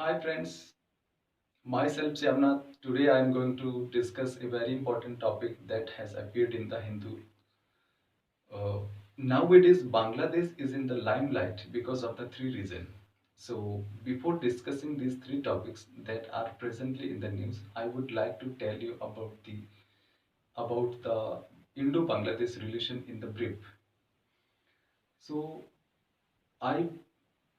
Hi friends, myself Syamnath. Today I am going to discuss a very important topic that has appeared in the Hindu. Uh, Nowadays, Bangladesh is in the limelight because of the three reasons. So, before discussing these three topics that are presently in the news, I would like to tell you about the Indo-Bangladesh relation in the brief. So, I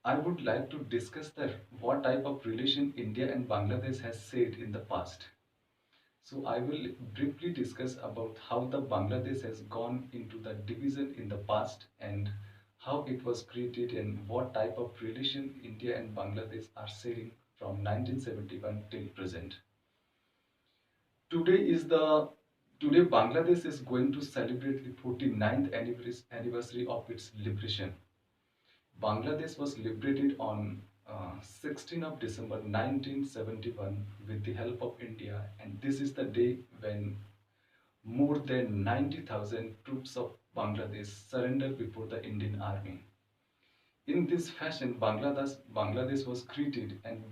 I would like to discuss the what type of relation India and Bangladesh has said in the past. So I will briefly discuss about how the Bangladesh has gone into the division in the past and how it was created and what type of relation India and Bangladesh are sharing from 1971 till present. Today is the Today Bangladesh is going to celebrate the 49th anniversary of its liberation. Bangladesh was liberated on 16 of December 1971 with the help of India, and this is the day when more than 90,000 troops of Bangladesh surrendered before the Indian army. In this fashion, Bangladesh was created, and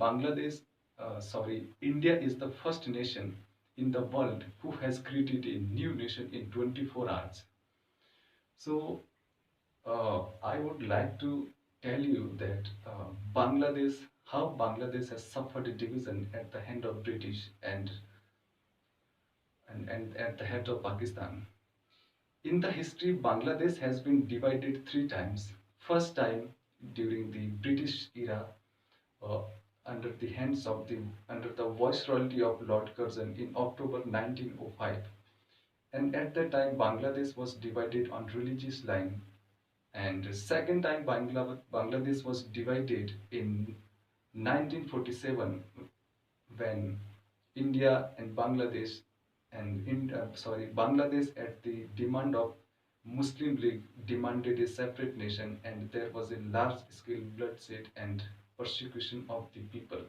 India is the first nation in the world who has created a new nation in 24 hours. So, I would like to tell you that how Bangladesh has suffered a division at the hand of British and at the head of Pakistan. In the history, Bangladesh has been divided three times. First time during the British era, uh, under the hands of the under the viceroyalty of Lord Curzon in October 1905, and at that time Bangladesh was divided on religious line. And second time Bangladesh was divided in 1947 when India and Bangladesh at the demand of Muslim League demanded a separate nation, and there was a large scale bloodshed and persecution of the people.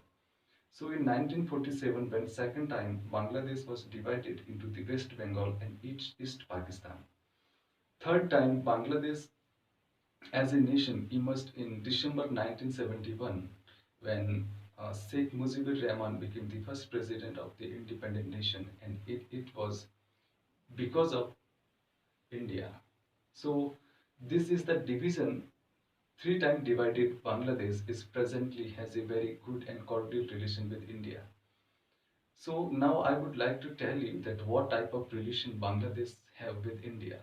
So in 1947, when second time Bangladesh was divided into the West Bengal and East Pakistan. Third time Bangladesh as a nation emerged in December 1971 when Sheikh Mujibur Rahman became the first president of the independent nation, and it was because of India. So this is the division. Three time divided Bangladesh is presently has a very good and cordial relation with India. So now I would like to tell you that what type of relation Bangladesh have with India.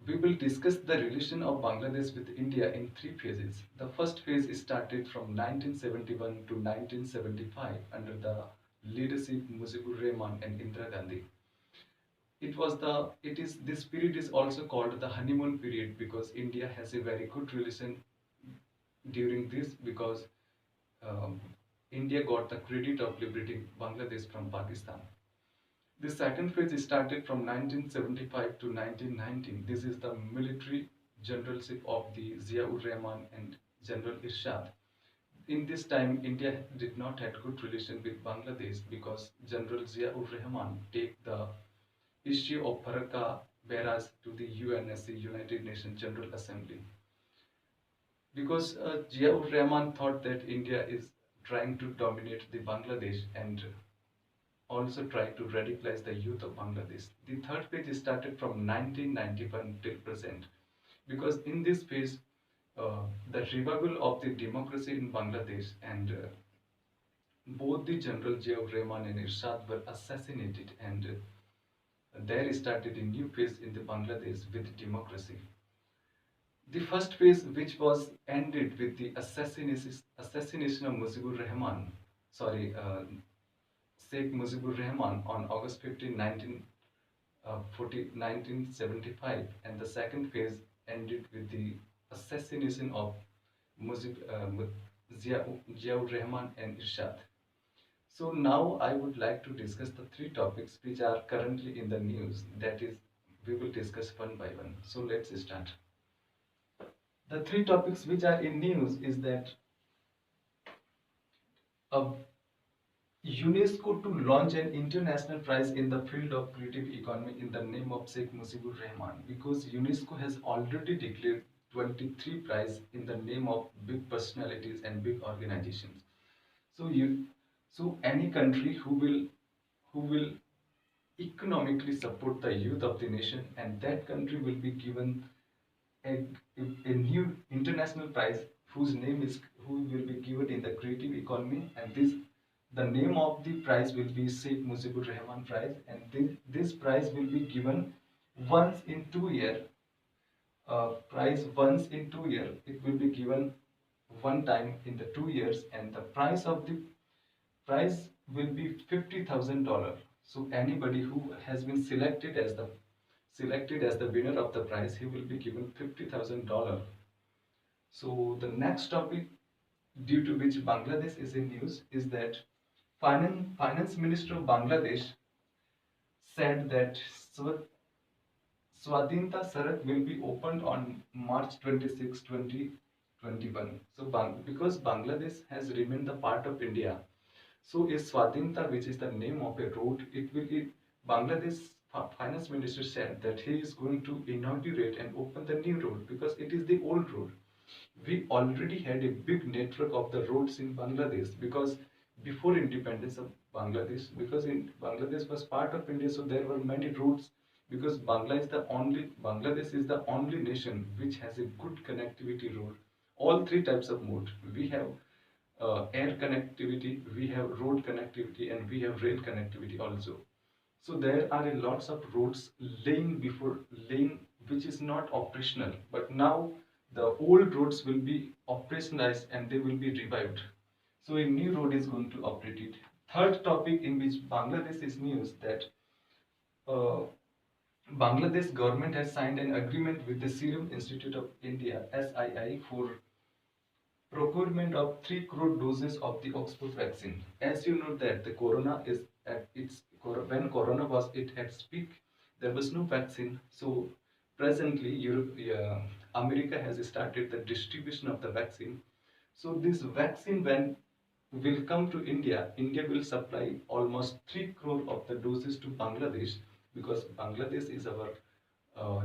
We will discuss the relation of Bangladesh with India in three phases. The first phase started from 1971 to 1975 under the leadership Mujibur Rahman and Indira Gandhi. This period is also called the honeymoon period because India has a very good relation during this because um, India got the credit of liberating Bangladesh from Pakistan. The second phase started from 1975 to 1919. This is the military generalship of the Ziaur Rahman and General Irshad. In this time, India did not have good relation with Bangladesh because General Ziaur Rahman take the issue of Farakka barrage to the UNSC, United Nations General Assembly. Because Ziaur Rahman thought that India is trying to dominate the Bangladesh and also tried to radicalize the youth of Bangladesh. The third phase started from 1991 till present because in this phase, the revival of the democracy in Bangladesh and both the General Ziaur Rahman and Irshad were assassinated, and there started a new phase in the Bangladesh with democracy. The first phase, which was ended with the assassination of Sheikh Mujibur Rahman on August 15, 1975, and the second phase ended with the assassination of Ziaur Rahman and Irshad. So now I would like to discuss the three topics which are currently in the news. That is, we will discuss one by one. So let's start. The three topics which are in news is that a UNESCO to launch an international prize in the field of creative economy in the name of Sheikh Mujibur Rahman because UNESCO has already declared 23 prizes in the name of big personalities and big organizations. So any country who will economically support the youth of the nation, and that country will be given a, a new international prize whose name is who will be given in the creative economy, and the name of the prize will be Sheikh Mujibur Rahman Prize, and this prize will be given once in 2 year. Prize once in 2 year. It will be given one time in the 2 years, and the price of the prize will be $50,000. So anybody who has been selected as the winner of the prize, he will be given $50,000. So the next topic, due to which Bangladesh is in news, is that Finance Minister of Bangladesh said that Swadhinta Sarak will be opened on March 26, 2021. So because Bangladesh has remained the part of India, so is Swadhinta, which is the name of a road, it will be Bangladesh finance minister said that he is going to inaugurate and open the new road because it is the old road. We already had a big network of the roads in Bangladesh because before independence of Bangladesh, because in Bangladesh was part of India, so there were many roads because Bangladesh is the only nation which has a good connectivity road. All three types of mode. We have air connectivity, we have road connectivity, and we have rail connectivity also. So there are a lots of roads laying which is not operational, but now the old roads will be operationalized and they will be revived. So a new road is going to operate it. Third topic in which Bangladesh is news that uh, Bangladesh government has signed an agreement with the Serum Institute of India (SII) for procurement of 3 crore doses of the Oxford vaccine. As you know that the corona is at its when corona was it at peak, there was no vaccine. So presently, America has started the distribution of the vaccine. So this vaccine when will come to India, India will supply almost 3 crore of the doses to Bangladesh because Bangladesh is our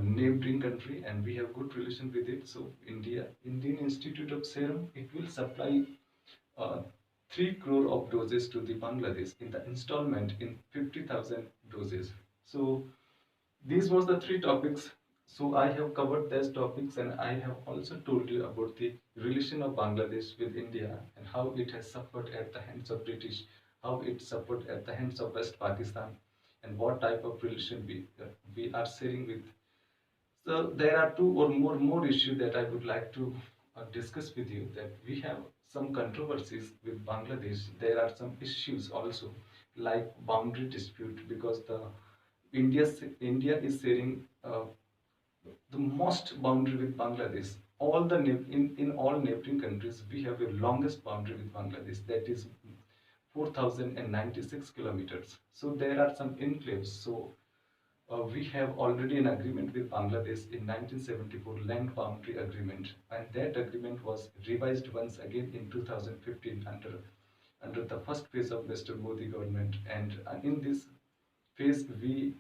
neighboring country and we have good relation with it. So Indian Institute of Serum, it will supply uh, 3 crore of doses to the Bangladesh in the installment in 50,000 doses. So these was the three topics. So I have covered those topics and I have also told you about the relation of Bangladesh with India and how it has suffered at the hands of British, how it suffered at the hands of West Pakistan, and what type of relation we are sharing with. So there are two or more issues that I would like to discuss with you. That we have some controversies with Bangladesh. There are some issues also like boundary dispute because the India is sharing the most boundary with Bangladesh. In all neighboring countries, we have the longest boundary with Bangladesh. That is 4,096 kilometers. So there are some enclaves. So we have already an agreement with Bangladesh in 1974 Land Boundary Agreement, and that agreement was revised once again in 2015 under the first phase of Mr. Modi government. And in this phase, we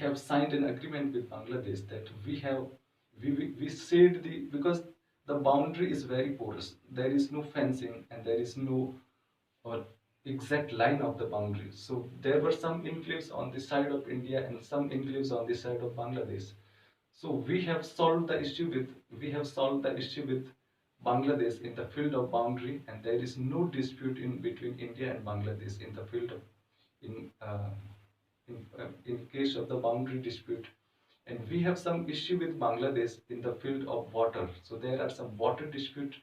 have signed an agreement with Bangladesh that we said because the boundary is very porous. There is no fencing and there is no uh, exact line of the boundary. So there were some enclaves on the side of India and some enclaves on the side of Bangladesh. So we have solved the issue with Bangladesh in the field of boundary, and there is no dispute in between India and Bangladesh in the field of in uh, in case of the boundary dispute. And we have some issue with Bangladesh in the field of water. So there are some water dispute.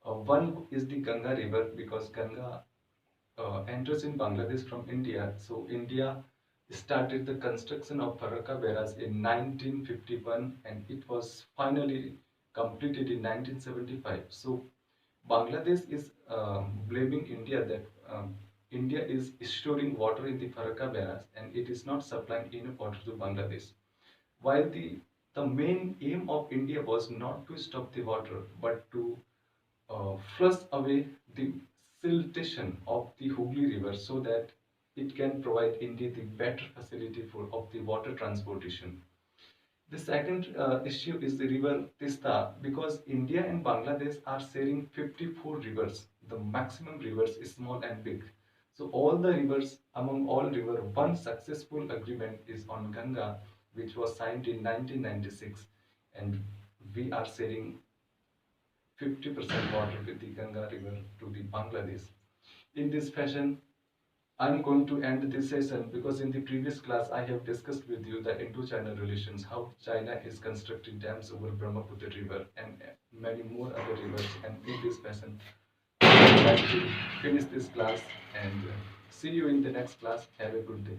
One is the Ganga River because Ganga enters in Bangladesh from India. So India started the construction of Farakka Barrage in 1951 and it was finally completed in 1975. So Bangladesh is blaming India that India is storing water in the Farakka Barrage and it is not supplying enough water to Bangladesh. While the main aim of India was not to stop the water but to flush away the siltation of the Hooghly River so that it can provide India the better facility of the water transportation. The second issue is the river Tista, because India and Bangladesh are sharing 54 rivers. The maximum rivers is small and big. So all the rivers, among all river, one successful agreement is on Ganga, which was signed in 1996, and we are sharing 50% water with the Ganga river to the Bangladesh. In this fashion, I'm going to end this session because in the previous class I have discussed with you the Indo-China relations, how China is constructing dams over Brahmaputra river and many more other rivers. And in this fashion, I would like to finish this class and see you in the next class. Have a good day.